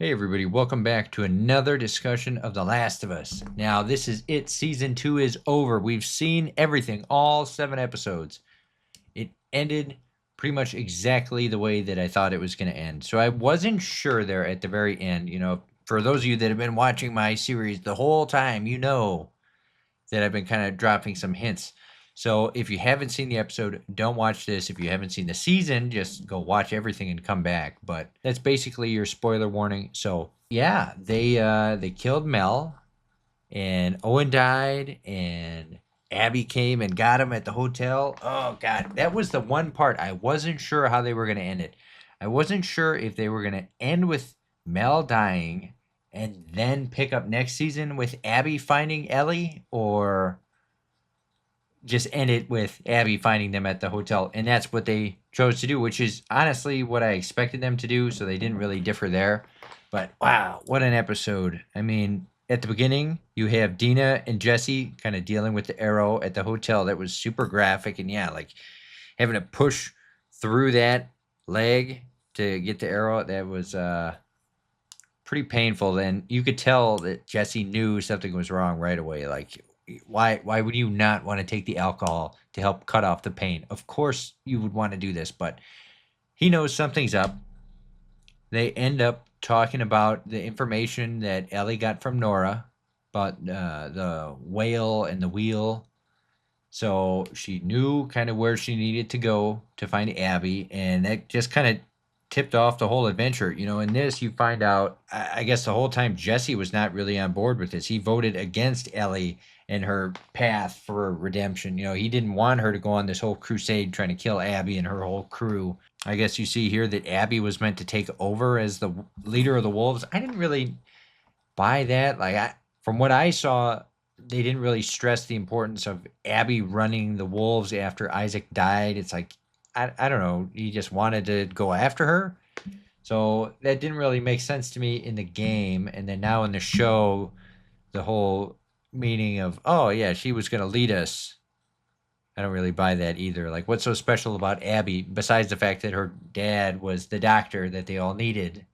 Hey everybody, welcome back to another discussion of The Last of Us. Now, this is it. Season 2 is over. We've seen everything, all 7 episodes. It ended pretty much exactly the way that I thought it was going to end. So I wasn't sure there at the very end. For those of you that have been watching my series the whole time, you know that I've been kind of dropping some hints. So if you haven't seen the episode, don't watch this. If you haven't seen the season, just go watch everything and come back. But that's basically your spoiler warning. So yeah, they killed Mel, and Owen died, and Abby came and got him at the hotel. Oh god, that was the one part I wasn't sure how they were going to end it. I wasn't sure if they were going to end with Mel dying and then pick up next season with Abby finding Ellie, or just end it with Abby finding them at the hotel. And that's what they chose to do, which is honestly what I expected them to do. So they didn't really differ there. But wow, what an episode. I mean, at the beginning, you have Dina and Jesse kind of dealing with the arrow at the hotel. That was super graphic. And yeah, like having to push through that leg to get the arrow, that was pretty painful. Then you could tell that Jesse knew something was wrong right away. Like, why would you not want to take the alcohol to help cut off the pain? Of course you would want to do this, but he knows something's up. They end up talking about the information that Ellie got from Nora about the whale and the wheel. So she knew kind of where she needed to go to find Abby, and that just kind of tipped off the whole adventure. In this, you find out, I guess the whole time Jesse was not really on board with this. He voted against Ellie and her path for redemption. He didn't want her to go on this whole crusade trying to kill Abby and her whole crew. I guess you see here that Abby was meant to take over as the leader of the wolves. I didn't really buy that. From what I saw, they didn't really stress the importance of Abby running the wolves after Isaac died. It's like, I don't know, he just wanted to go after her. So that didn't really make sense to me in the game. And then now in the show, the whole meaning of, oh yeah, she was going to lead us. I don't really buy that either. Like, what's so special about Abby besides the fact that her dad was the doctor that they all needed?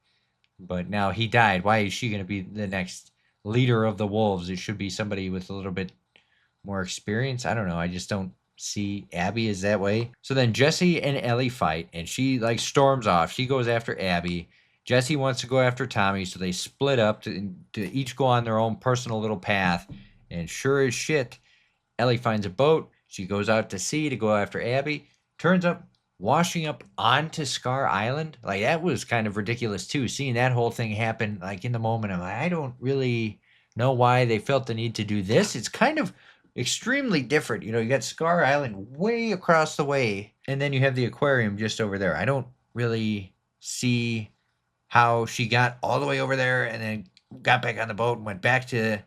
But now he died. Why is she going to be the next leader of the wolves? It should be somebody with a little bit more experience. I don't know. I just don't see Abby as that way. So then Jesse and Ellie fight, and she like storms off. She goes after Abby. Jesse wants to go after Tommy, so they split up to each go on their own personal little path. And sure as shit, Ellie finds a boat. She goes out to sea to go after Abby. Turns up washing up onto Scar Island. Like, that was kind of ridiculous too. Seeing that whole thing happen, like, in the moment, I'm like, I don't really know why they felt the need to do this. It's kind of extremely different. You got Scar Island way across the way, and then you have the aquarium just over there. I don't really see how she got all the way over there and then got back on the boat and went back to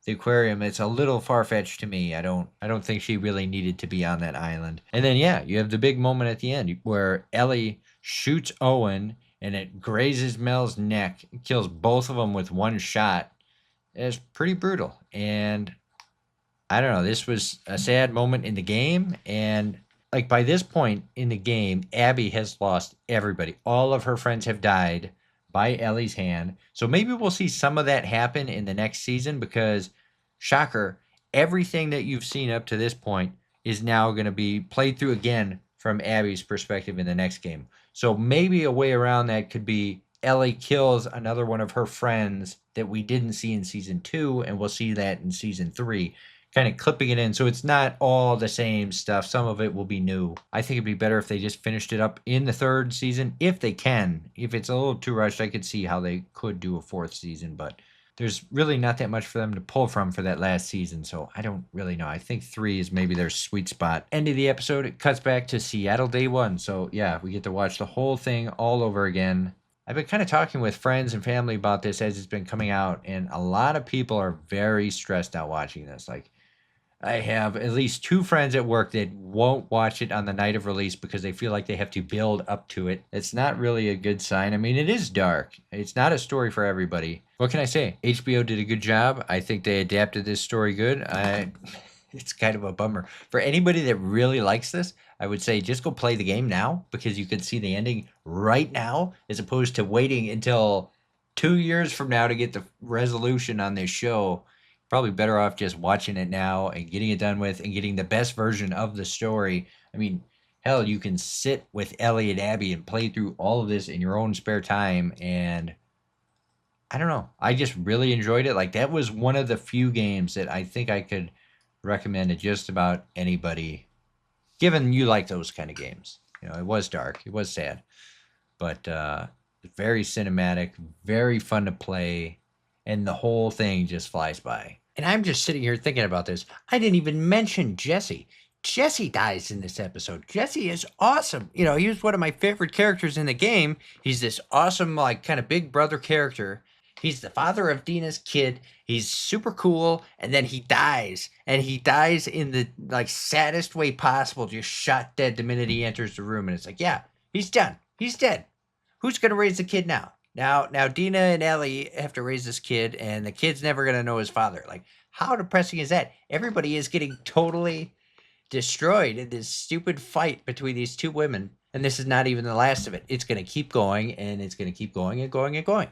the aquarium. It's a little far-fetched to me. I don't think she really needed to be on that island. And then yeah, you have the big moment at the end where Ellie shoots Owen and it grazes Mel's neck. It kills both of them with one shot. It's pretty brutal. And I don't know, this was a sad moment in the game, and like by this point in the game, Abby has lost everybody. All of her friends have died by Ellie's hand. So maybe we'll see some of that happen in the next season because, shocker, everything that you've seen up to this point is now going to be played through again from Abby's perspective in the next game. So maybe a way around that could be Ellie kills another one of her friends that we didn't see in season 2, and we'll see that in season 3. Kind of clipping it in so it's not all the same stuff. Some of it will be new. I think it'd be better if they just finished it up in the 3rd season, if they can. If it's a little too rushed, I could see how they could do a 4th season, but there's really not that much for them to pull from for that last season, so I don't really know. I think 3 is maybe their sweet spot. End of the episode, it cuts back to Seattle Day 1, so yeah, we get to watch the whole thing all over again. I've been kind of talking with friends and family about this as it's been coming out, and a lot of people are very stressed out watching this. Like, I have at least 2 friends at work that won't watch it on the night of release because they feel like they have to build up to it. It's not really a good sign. I mean, it is dark. It's not a story for everybody. What can I say? HBO did a good job. I think they adapted this story good. It's kind of a bummer. For anybody that really likes this, I would say just go play the game now because you can see the ending right now as opposed to waiting until 2 years from now to get the resolution on this show. Probably better off just watching it now and getting it done with and getting the best version of the story. I mean, hell, you can sit with Ellie and Abby and play through all of this in your own spare time. And I don't know. I just really enjoyed it. Like, that was one of the few games that I think I could recommend to just about anybody, given you like those kind of games. You know, it was dark, it was sad, but very cinematic, very fun to play, and the whole thing just flies by. And I'm just sitting here thinking about this. I didn't even mention Jesse. Jesse dies in this episode. Jesse is awesome. You know, he was one of my favorite characters in the game. He's this awesome, like, kind of big brother character. He's the father of Dina's kid. He's super cool, and then he dies. And he dies in the, like, saddest way possible, just shot dead the minute he enters the room. And it's like, yeah, he's done. He's dead. Who's going to raise the kid now? Now Dina and Ellie have to raise this kid, and the kid's never going to know his father. Like, how depressing is that? Everybody is getting totally destroyed in this stupid fight between these two women, and this is not even the last of it. It's going to keep going, and it's going to keep going and going and going.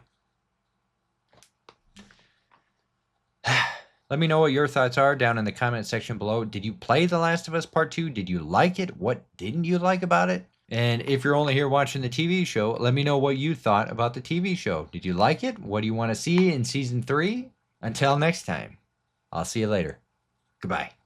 Let me know what your thoughts are down in the comment section below. Did you play The Last of Us Part 2? Did you like it? What didn't you like about it? And if you're only here watching the TV show, let me know what you thought about the TV show. Did you like it? What do you want to see in Season 3? Until next time, I'll see you later. Goodbye.